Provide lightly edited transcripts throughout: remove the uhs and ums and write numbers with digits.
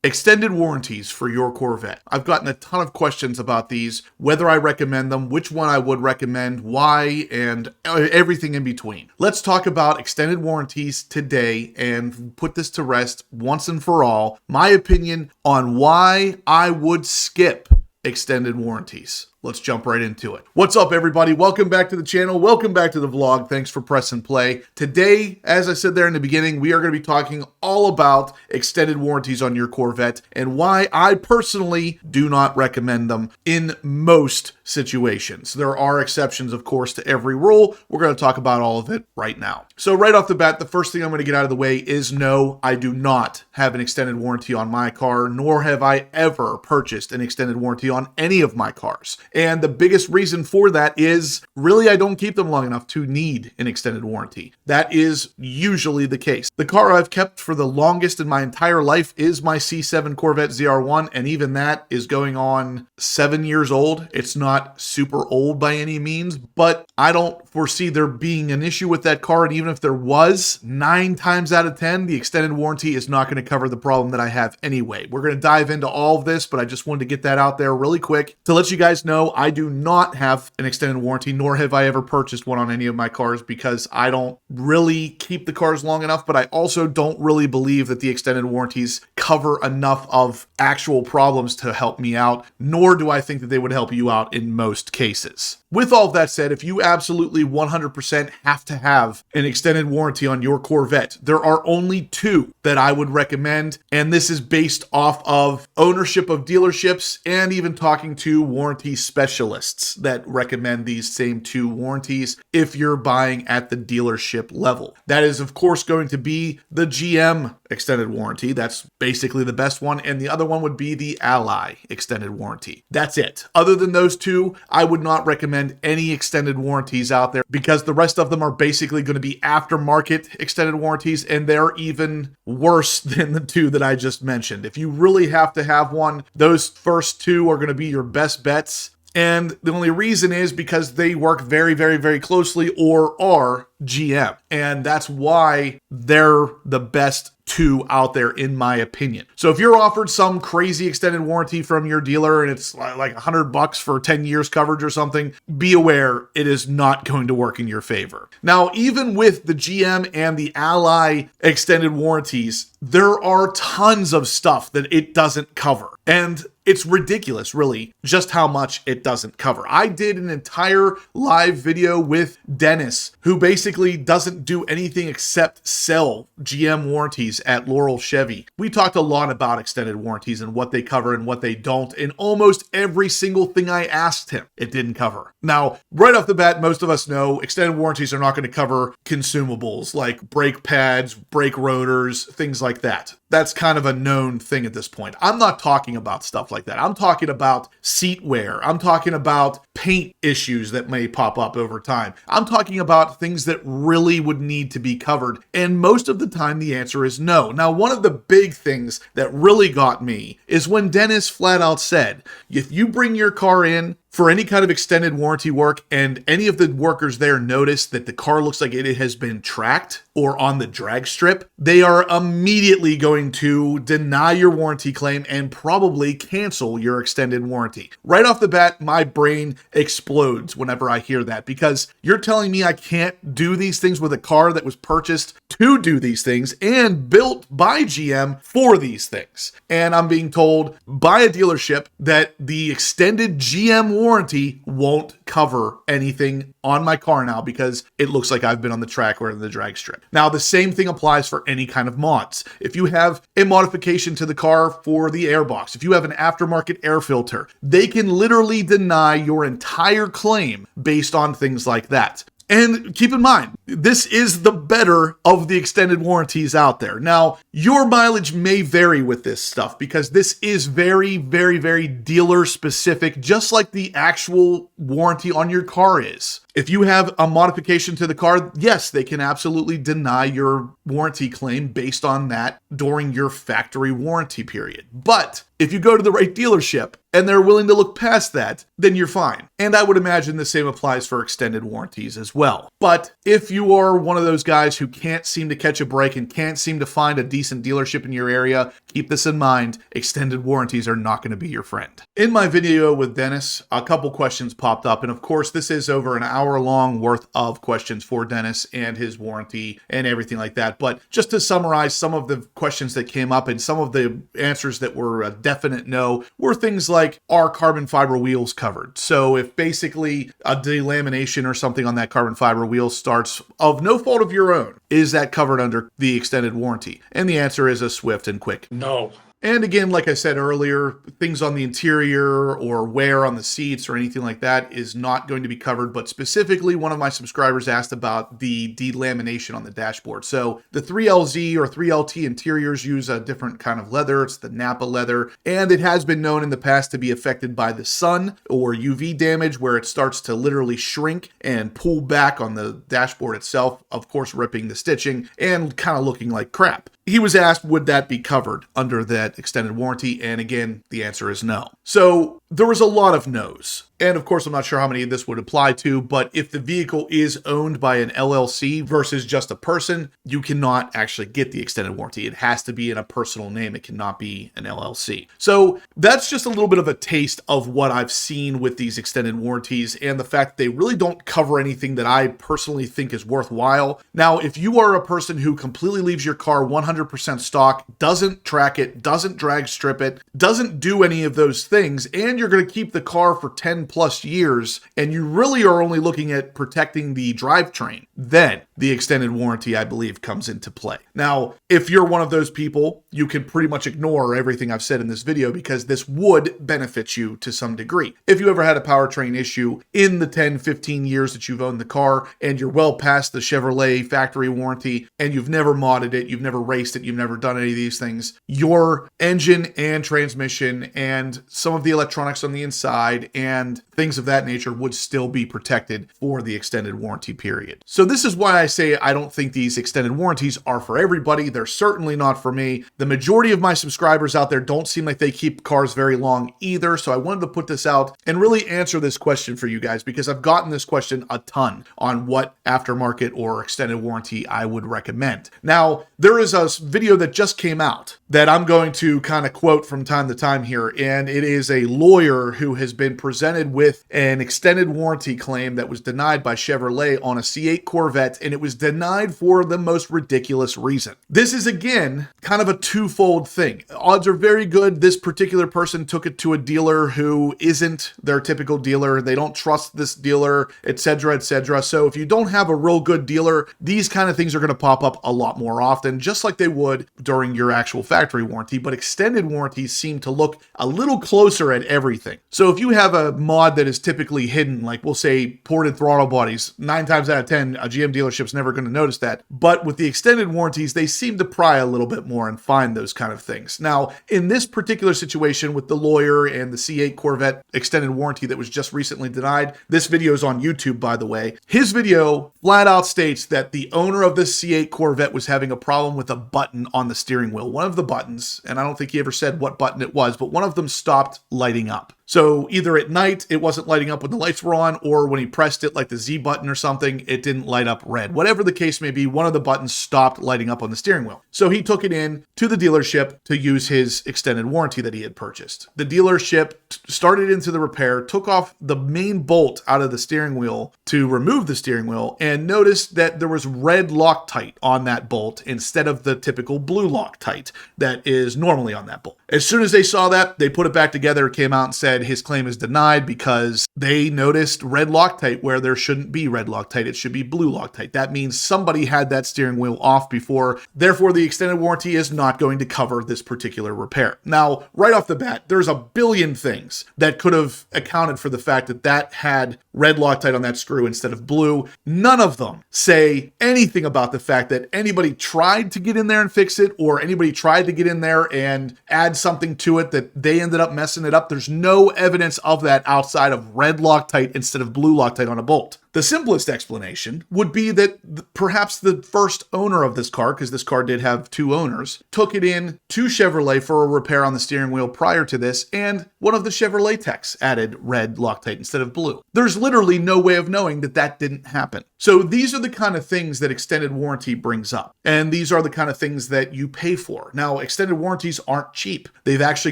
Extended warranties for your Corvette. I've gotten a ton of questions about these, whether I recommend them, which one I would recommend, why, and everything in between. Let's talk about extended warranties today and put this to rest once and for all. My opinion on why I would skip extended warranties. Let's jump right into it. What's up, everybody? Welcome back to the channel. Welcome back to the vlog. Thanks for pressing play. Today, as I said there in the beginning, we are going to be talking all about extended warranties on your Corvette and why I personally do not recommend them in most situations. There are exceptions, of course, to every rule. We're going to talk about all of it right now. So right off the bat, the first thing I'm going to get out of the way is no, I do not have an extended warranty on my car, nor have I ever purchased an extended warranty on any of my cars. And the biggest reason for that is really I don't keep them long enough to need an extended warranty. That is usually the case. The car I've kept for the longest in my entire life is my C7 Corvette ZR1, and even that is going on 7 years old. It's not super old by any means, but I don't foresee there being an issue with that car, and even if there was, 9 times out of 10, the extended warranty is not going to cover the problem that I have anyway. We're going to dive into all of this, but I just wanted to get that out there really quick to let you guys know I do not have an extended warranty, nor have I ever purchased one on any of my cars because I don't really keep the cars long enough, but I also don't really believe that the extended warranties cover enough of actual problems to help me out, nor do I think that they would help you out in most cases. With all of that said, if you absolutely 100% have to have an extended warranty on your Corvette, there are only 2 that I would recommend, and this is based off of ownership of dealerships and even talking to warranty specialists that recommend these same 2 warranties if you're buying at the dealership level. That is, of course, going to be the GM extended warranty. That's basically the best one, and the other one would be the Ally extended warranty. That's it. Other than those 2, I would not recommend any extended warranties out there because the rest of them are basically going to be aftermarket extended warranties, and they're even worse than the 2 that I just mentioned. If you really have to have one, those first 2 are going to be your best bets. And the only reason is because they work very, very, very closely or are GM. And that's why they're the best 2 out there, in my opinion. So if you're offered some crazy extended warranty from your dealer and it's like $100 for 10 years coverage or something, be aware it is not going to work in your favor. Now, even with the GM and the Ally extended warranties, there are tons of stuff that it doesn't cover. And it's ridiculous, really, just how much it doesn't cover. I did an entire live video with Dennis, who basically doesn't do anything except sell GM warranties at Laurel Chevy. We talked a lot about extended warranties and what they cover and what they don't, and almost every single thing I asked him, it didn't cover. Now, right off the bat, most of us know extended warranties are not going to cover consumables like brake pads, brake rotors, things like that. That's kind of a known thing at this point. I'm not talking about stuff like that. I'm talking about seat wear. I'm talking about paint issues that may pop up over time. I'm talking about things that really would need to be covered. And most of the time, the answer is no. Now, one of the big things that really got me is when Dennis flat out said, if you bring your car in for any kind of extended warranty work and any of the workers there notice that the car looks like it has been tracked or on the drag strip, they are immediately going to deny your warranty claim and probably cancel your extended warranty. Right off the bat, my brain explodes whenever I hear that, because you're telling me I can't do these things with a car that was purchased to do these things and built by GM for these things. And I'm being told by a dealership that the extended GM warranty won't cover anything on my car now because it looks like I've been on the track or in the drag strip. Now, the same thing applies for any kind of mods. If you have a modification to the car for the airbox, if you have an aftermarket air filter, they can literally deny your entire claim based on things like that. And keep in mind, this is the better of the extended warranties out there. Now, your mileage may vary with this stuff because this is very, very, very dealer specific, just like the actual warranty on your car is. If you have a modification to the car, yes, they can absolutely deny your warranty claim based on that during your factory warranty period. But if you go to the right dealership and they're willing to look past that, then you're fine. And I would imagine the same applies for extended warranties as well. But if you are one of those guys who can't seem to catch a break and can't seem to find a decent dealership in your area, keep this in mind. Extended warranties are not going to be your friend. In my video with Dennis, a couple questions popped up. And of course, this is over an hour long worth of questions for Dennis and his warranty and everything like that. But just to summarize some of the questions that came up and some of the answers that were a definite no were things like, are carbon fiber wheels covered? So if basically a delamination or something on that carbon fiber wheel starts of no fault of your own, is that covered under the extended warranty? And the answer is a swift and quick no. And again, like I said earlier, things on the interior or wear on the seats or anything like that is not going to be covered. But specifically, one of my subscribers asked about the delamination on the dashboard. So the 3LZ or 3LT interiors use a different kind of leather. It's the Napa leather. And it has been known in the past to be affected by the sun or UV damage, where it starts to literally shrink and pull back on the dashboard itself, of course, ripping the stitching and kind of looking like crap. He was asked, would that be covered under that extended warranty? And again, the answer is no. So there was a lot of no's. And of course, I'm not sure how many of this would apply to, but if the vehicle is owned by an LLC versus just a person, you cannot actually get the extended warranty. It has to be in a personal name. It cannot be an LLC. So that's just a little bit of a taste of what I've seen with these extended warranties and the fact that they really don't cover anything that I personally think is worthwhile. Now, if you are a person who completely leaves your car 100% stock, doesn't track it, doesn't drag strip it, doesn't do any of those things, and you're going to keep the car for 10 plus years, and you really are only looking at protecting the drivetrain, then the extended warranty, I believe, comes into play. Now, if you're one of those people, you can pretty much ignore everything I've said in this video because this would benefit you to some degree. If you ever had a powertrain issue in the 10, 15 years that you've owned the car, and you're well past the Chevrolet factory warranty, and you've never modded it, you've never raced it, you've never done any of these things, your engine and transmission and some of the electronics on the inside and things of that nature would still be protected for the extended warranty period. So this is why I say I don't think these extended warranties are for everybody. They're certainly not for me. The majority of my subscribers out there don't seem like they keep cars very long either. So I wanted to put this out and really answer this question for you guys because I've gotten this question a ton on what aftermarket or extended warranty I would recommend. Now, there is a video that just came out that I'm going to kind of quote from time to time here, and it is a lawyer who has been presented with an extended warranty claim that was denied by Chevrolet on a C8 Corvette, and it was denied for the most ridiculous reason. This is, again, kind of a twofold thing. Odds are very good this particular person took it to a dealer who isn't their typical dealer. They don't trust this dealer, etc., etc. So if you don't have a real good dealer, these kind of things are going to pop up a lot more often, just like they would during your actual factory warranty. But extended warranties seem to look a little closer at everything. So if you have a mod that is typically hidden, like we'll say ported throttle bodies, 9 times out of 10, a GM dealership's never going to notice that. But with the extended warranties, they seem to pry a little bit more and find those kind of things. Now, in this particular situation with the lawyer and the C8 Corvette extended warranty that was just recently denied, this video is on YouTube, by the way. His video flat out states that the owner of this C8 Corvette was having a problem with a button on the steering wheel. One of the buttons, and I don't think he ever said what button it was, but one of them stopped lighting up. So either at night it wasn't lighting up when the lights were on, or when he pressed it like the Z button or something, it didn't light up red. Whatever the case may be, one of the buttons stopped lighting up on the steering wheel. So he took it in to the dealership to use his extended warranty that he had purchased. The dealership started into the repair, took off the main bolt out of the steering wheel to remove the steering wheel, and noticed that there was red Loctite on that bolt instead of the typical blue Loctite that is normally on that bolt. As soon as they saw that, they put it back together, came out and said his claim is denied because they noticed red Loctite where there shouldn't be red Loctite. It should be blue Loctite. That means somebody had that steering wheel off before. Therefore, the extended warranty is not going to cover this particular repair. Now, right off the bat, there's a billion things that could have accounted for the fact that that had red Loctite on that screw instead of blue. None of them say anything about the fact that anybody tried to get in there and fix it, or anybody tried to get in there and add something to it that they ended up messing it up. There's no evidence of that outside of red Loctite instead of blue Loctite on a bolt. The simplest explanation would be that perhaps the first owner of this car, because this car did have two owners, took it in to Chevrolet for a repair on the steering wheel prior to this, and one of the Chevrolet techs added red Loctite instead of blue. There's literally no way of knowing that that didn't happen. So these are the kind of things that extended warranty brings up. And these are the kind of things that you pay for. Now, extended warranties aren't cheap. They've actually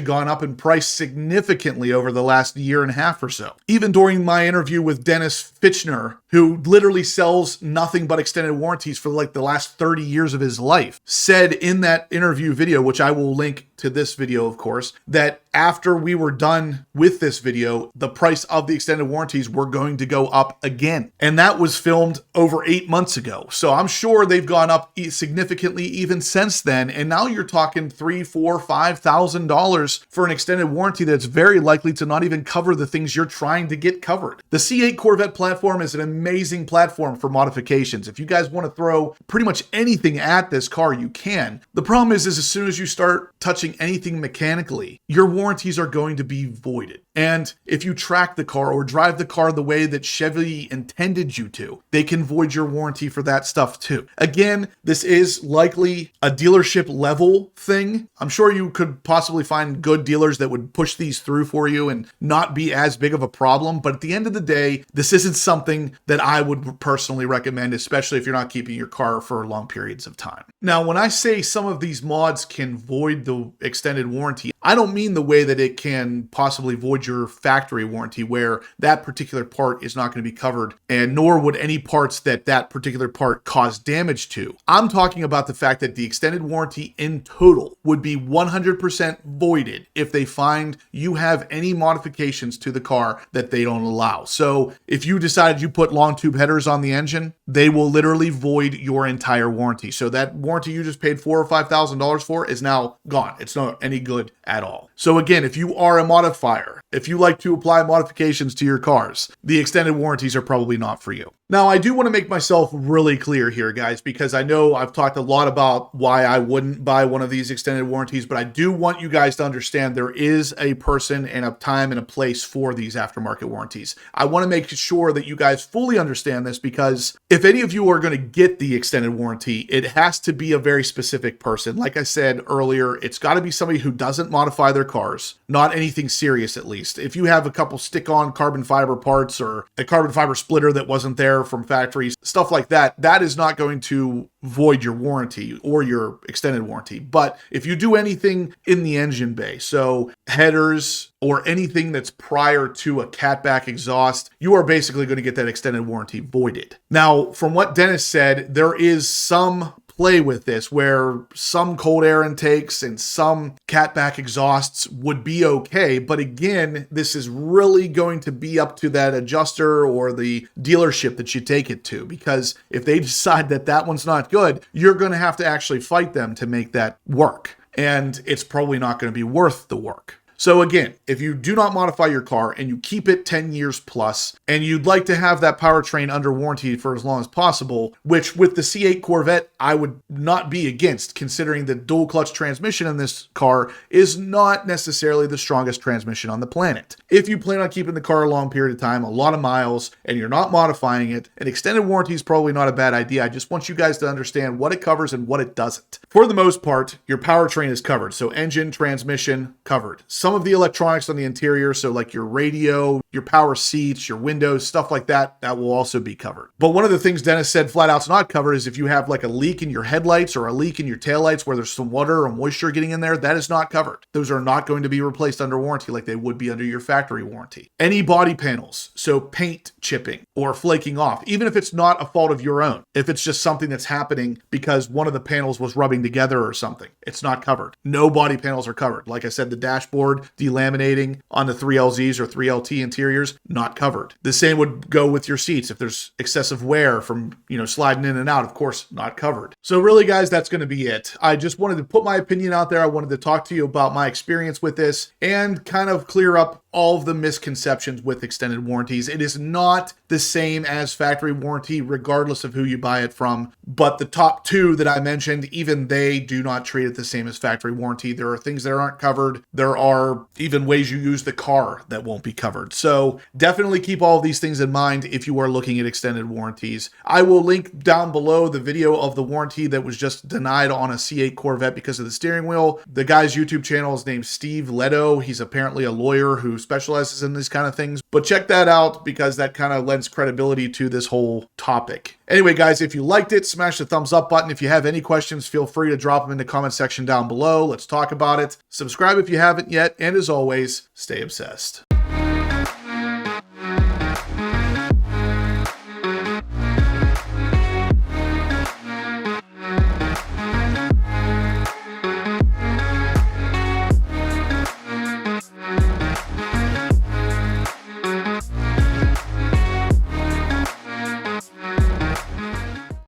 gone up in price significantly over the last year and a half or so. Even during my interview with Dennis Fitchner, who literally sells nothing but extended warranties for like the last 30 years of his life, said in that interview video, which I will link to this video, of course, that after we were done with this video, the price of the extended warranties were going to go up again. And that was filmed over 8 months ago. So I'm sure they've gone up significantly even since then. And now you're talking $3,000, $4,000, $5,000 for an extended warranty that's very likely to not even cover the things you're trying to get covered. The C8 Corvette platform is an amazing platform for modifications. If you guys want to throw pretty much anything at this car, you can. The problem is as soon as you start touching anything mechanically, your warranties are going to be voided. And if you track the car or drive the car the way that Chevy intended you to, they can void your warranty for that stuff too. Again, this is likely a dealership level thing. I'm sure you could possibly find good dealers that would push these through for you and not be as big of a problem. But at the end of the day, this isn't something that I would personally recommend, especially if you're not keeping your car for long periods of time. Now, when I say some of these mods can void the extended warranty, I don't mean the way that it can possibly void your factory warranty where that particular part is not going to be covered, and nor would any parts that that particular part cause damage to. I'm talking about the fact that the extended warranty in total would be 100% voided if they find you have any modifications to the car that they don't allow. So if you decided you put long tube headers on the engine, they will literally void your entire warranty. So that warranty you just paid $4,000 or $5,000 for is now gone. It's not any good at all. So again, if you are a modifier, if you like to apply modifications to your cars, the extended warranties are probably not for you. Now, I do want to make myself really clear here, guys, because I know I've talked a lot about why I wouldn't buy one of these extended warranties, but I do want you guys to understand there is a person and a time and a place for these aftermarket warranties. I want to make sure that you guys fully understand this, because if any of you are going to get the extended warranty, it has to be a very specific person. Like I said earlier, it's got to be somebody who doesn't modify their cars, not anything serious at least. If you have a couple stick-on carbon fiber parts or a carbon fiber splitter that wasn't there from factories, stuff like that, that is not going to void your warranty or your extended warranty. But if you do anything in the engine bay, so headers or anything that's prior to a catback exhaust, you are basically going to get that extended warranty voided. Now, from what Dennis said, there is some play with this where some cold air intakes and some catback exhausts would be okay. But again, this is really going to be up to that adjuster or the dealership that you take it to, because if they decide that that one's not good, you're going to have to actually fight them to make that work. And it's probably not going to be worth the work. So again, if you do not modify your car and you keep it 10 years plus, and you'd like to have that powertrain under warranty for as long as possible, which with the C8 Corvette, I would not be against, considering the dual clutch transmission in this car is not necessarily the strongest transmission on the planet. If you plan on keeping the car a long period of time, a lot of miles, and you're not modifying it, an extended warranty is probably not a bad idea. I just want you guys to understand what it covers and what it doesn't. For the most part, your powertrain is covered. So engine, transmission, covered. Some of the electronics on the interior, so like your radio, your power seats, your windows, stuff like that, that will also be covered. But one of the things Dennis said flat out's not covered is if you have like a leak in your headlights or a leak in your taillights where there's some water or moisture getting in there, that is not covered. Those are not going to be replaced under warranty like they would be under your factory warranty. Any body panels, so paint chipping or flaking off, even if it's not a fault of your own, if it's just something that's happening because one of the panels was rubbing together or something, it's not covered. No body panels are covered. Like I said, the dashboard delaminating on the 3LZs or 3LT interiors, not covered. The same would go with your seats. If there's excessive wear from, sliding in and out, of course, not covered. So really, guys, that's going to be it. I just wanted to put my opinion out there. I wanted to talk to you about my experience with this and kind of clear up all of the misconceptions with extended warranties. It is not the same as factory warranty, regardless of who you buy it from. But the top two that I mentioned, even they do not treat it the same as factory warranty. There are things that aren't covered. There are even ways you use the car that won't be covered. So definitely keep all of these things in mind if you are looking at extended warranties. I will link down below the video of the warranty that was just denied on a C8 Corvette because of the steering wheel. The guy's YouTube channel is named Steve Leto. He's apparently a lawyer who specializes in these kind of things. But check that out because that kind of lends credibility to this whole topic. Anyway, guys, if you liked it, smash the thumbs up button. If you have any questions, feel free to drop them in the comment section down below. Let's talk about it. Subscribe if you haven't yet. And as always, stay obsessed.